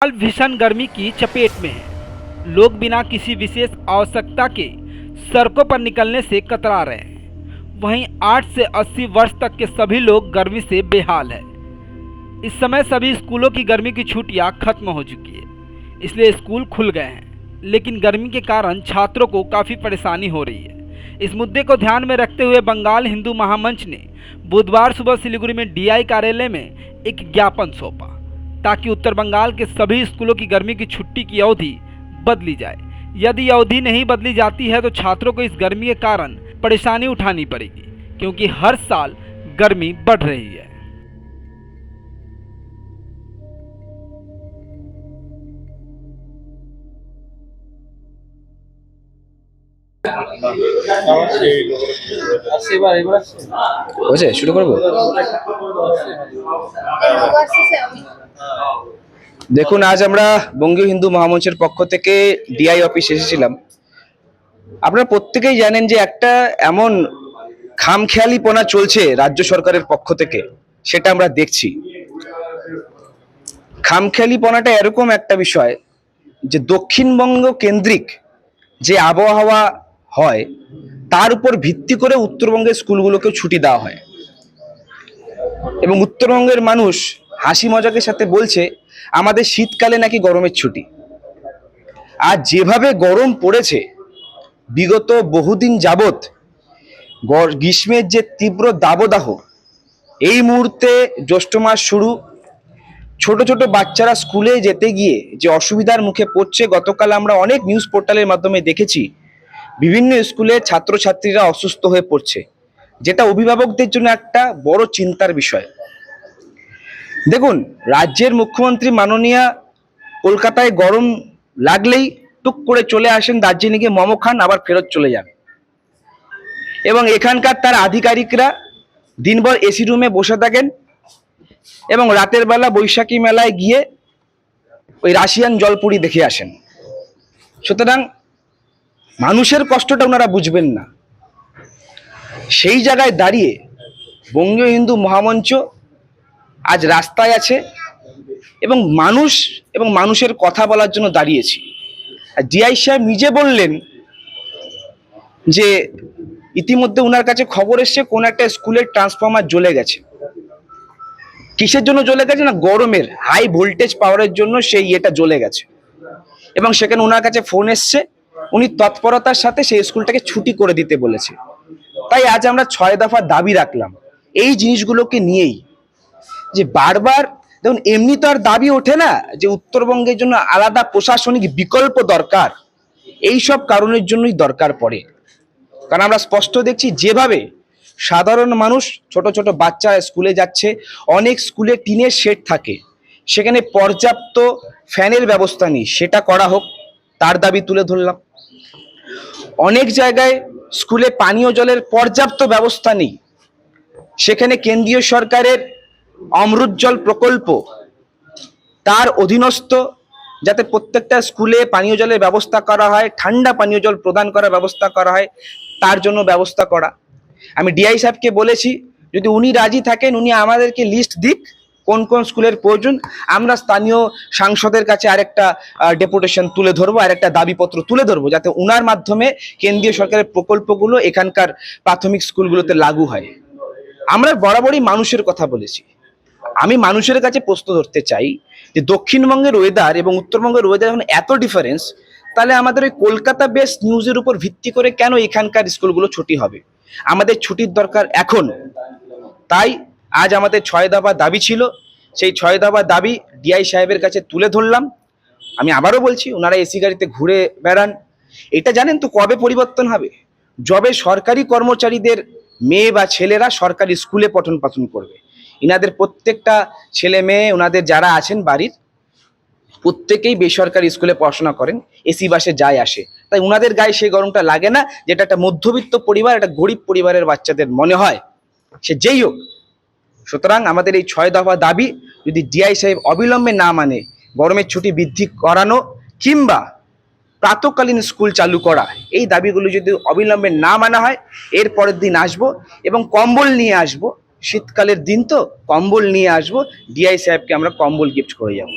हाल भीषण गर्मी की चपेट में है। लोग बिना किसी विशेष आवश्यकता के सड़कों पर निकलने से कतरा रहे हैं। वहीं 8 से 80 वर्ष तक के सभी लोग गर्मी से बेहाल है। इस समय सभी स्कूलों की गर्मी की छुट्टियां खत्म हो चुकी है, इसलिए स्कूल खुल गए हैं, लेकिन गर्मी के कारण छात्रों को काफ़ी परेशानी हो रही है। इस मुद्दे को ध्यान में रखते हुए बंगाल हिंदू महामंच ने बुधवार सुबह सिलीगुड़ी में डीआई कार्यालय में एक ज्ञापन सौंपा ताकि उत्तर बंगाल के सभी स्कूलों की गर्मी की छुट्टी की अवधि बदली जाए। यदि अवधि नहीं बदली जाती है तो छात्रों को इस गर्मी के कारण परेशानी उठानी पड़ेगी, क्योंकि हर साल गर्मी बढ़ रही है। শুরু করবো। দেখুন, আজ আমরা বঙ্গীয় হিন্দু মহামঞ্চের পক্ষ থেকে ডিআই অফিস এসেছিলাম। আপনারা প্রত্যেকেই জানেন যে একটা এমন খামখেয়ালিপনা চলছে রাজ্য সরকারের পক্ষ থেকে, সেটা আমরা দেখছি। খামখেয়ালিপনাটা এরকম একটা বিষয় যে দক্ষিণবঙ্গ কেন্দ্রিক যে আবহাওয়া হয় তার উপর ভিত্তি করে উত্তরবঙ্গের স্কুলগুলোকে ছুটি দেওয়া হয়, এবং উত্তরবঙ্গের মানুষ হাসি মজাকের সাথে বলছে আমাদের শীতকালে নাকি গরমের ছুটি। আর যেভাবে গরম পড়েছে বিগত বহুদিন যাবৎ, গ্রীষ্মের যে তীব্র দাবদাহ, এই মুহূর্তে জ্যৈষ্ঠ মাস শুরু, ছোট ছোট বাচ্চারা স্কুলে যেতে গিয়ে যে অসুবিধার মুখে পড়ছে, গতকাল আমরা অনেক নিউজ পোর্টালের মাধ্যমে দেখেছি বিভিন্ন স্কুলে ছাত্রছাত্রীরা অসুস্থ হয়ে পড়ছে, যেটা অভিভাবকদের জন্য একটা বড় চিন্তার বিষয়। দেখুন, রাজ্যের মুখ্যমন্ত্রী মাননীয়া কলকাতায় গরম লাগলেই টুক করে চলে আসেন দার্জিলিংয়ে মোমো খান, আবার ফেরত চলে যান, এবং এখানকার তার আধিকারিকরা দিনভর এসি রুমে বসে থাকেন এবং রাতের বেলা বৈশাখী মেলায় গিয়ে ওই রাশিয়ান জলপুরি দেখে আসেন। সুতরাং মানুষের কষ্টটা ওনারা বুঝবেন না। সেই জায়গায় দাঁড়িয়ে বঙ্গীয় হিন্দু মহামঞ্চ আজ রাস্তায় আছে এবং মানুষের কথা বলার জন্য দাঁড়িয়েছি। আর ডিআই সাহেব নিজে বললেন যে ইতিমধ্যে ওনার কাছে খবর এসছে কোন একটা স্কুলের ট্রান্সফরমার জ্বলে গেছে। কিসের জন্য জ্বলে গেছে? না, গরমের হাই ভোল্টেজ পাওয়ারের জন্য সেই এটা জ্বলে গেছে, এবং সেখানে ওনার কাছে ফোন এসছে, উনি তৎপরতার সাথে সেই স্কুলটাকে ছুটি করে দিতে বলেছে। তাই আজ আমরা 6 দফা দাবি রাখলাম এই জিনিসগুলোকে নিয়েই, যে বারবার দেখুন এমনি তো আর দাবি ওঠে না যে উত্তরবঙ্গের জন্য আলাদা প্রশাসনিক বিকল্প দরকার, এই সব কারণের জন্যই দরকার পড়ে। কারণ আমরা স্পষ্ট দেখছি যেভাবে সাধারণ মানুষ, ছোট ছোট বাচ্চা স্কুলে যাচ্ছে, অনেক স্কুলে টিনের শেড থাকে, সেখানে পর্যাপ্ত ফ্যানের ব্যবস্থা নেই, সেটা করা হোক, তার দাবি তুলে ধরলাম। অনেক জায়গায় স্কুলে পানীয় জলের পর্যাপ্ত ব্যবস্থা নেই, সেখানে কেন্দ্রীয় সরকারের অমৃত জল প্রকল্প, তার অধীনস্থ যাতে প্রত্যেকটা স্কুলে পানীয় জলের ব্যবস্থা করা হয়, ঠান্ডা পানীয় জল প্রদান করার ব্যবস্থা করা হয়, তার জন্য ব্যবস্থা করা। আমি ডিআই সাহেবকে বলেছি যদি উনি রাজি থাকেন উনি আমাদেরকে লিস্ট দিক কোন কোন স্কুলের প্রয়োজন, আমরা স্থানীয় সাংসদের কাছে আরেকটা ডেপুটেশন তুলে ধরবো, আরেকটা দাবিপত্র তুলে ধরবো, যাতে উনার মাধ্যমে কেন্দ্রীয় সরকারের প্রকল্পগুলো এখানকার প্রাথমিক স্কুলগুলোতে লাগু হয়। আমরা বরাবরই মানুষের কথা বলেছি। আমি মানুষের কাছে প্রশ্ন ধরতে চাই যে দক্ষিণবঙ্গের ওয়েদার এবং উত্তরবঙ্গের ওয়েদার এখন এত ডিফারেন্স, তাহলে আমাদের ওই কলকাতা বেস নিউজের উপর ভিত্তি করে কেন এখানকার স্কুলগুলো ছুটি হবে? আমাদের ছুটির দরকার এখন। তাই আজ আমাদের 6 দফা দাবি ছিল, সেই 6 দফা দাবি ডিআই সাহেবের কাছে তুলে ধরলাম। আমি আবারও বলছি, ওনারা এসি গাড়িতে ঘুরে বেড়ান, এটা জানেন তো কবে পরিবর্তন হবে? যবে সরকারি কর্মচারীদের মেয়ে বা ছেলেরা সরকারি স্কুলে পঠন পাঠন করবে। ইনাদের প্রত্যেকটা ছেলে মেয়ে, ওনাদের যারা আছেন বাড়ির, প্রত্যেকেই বেসরকারি স্কুলে পড়াশোনা করেন, এসি বাসে যায় আসে, তাই ওনাদের গায়ে সেই গরমটা লাগে না, যেটা একটা মধ্যবিত্ত পরিবার, একটা গরিব পরিবারের বাচ্চাদের মনে হয়, সে যেই হোক। সুতরাং আমাদের এই 6 দফা দাবি যদি ডিআই সাহেব অবিলম্বে না মানে, গরমের ছুটি বৃদ্ধি করানো কিংবা প্রাতকালীন স্কুল চালু করা, এই দাবিগুলো যদি অবিলম্বে না মানা হয়, এর পরের দিন আসবো এবং কম্বল নিয়ে আসবো। শীতকালের দিন তো কম্বল নিয়ে আসবো, ডিআই সাহেবকে আমরা কম্বল গিফট করে যাবো।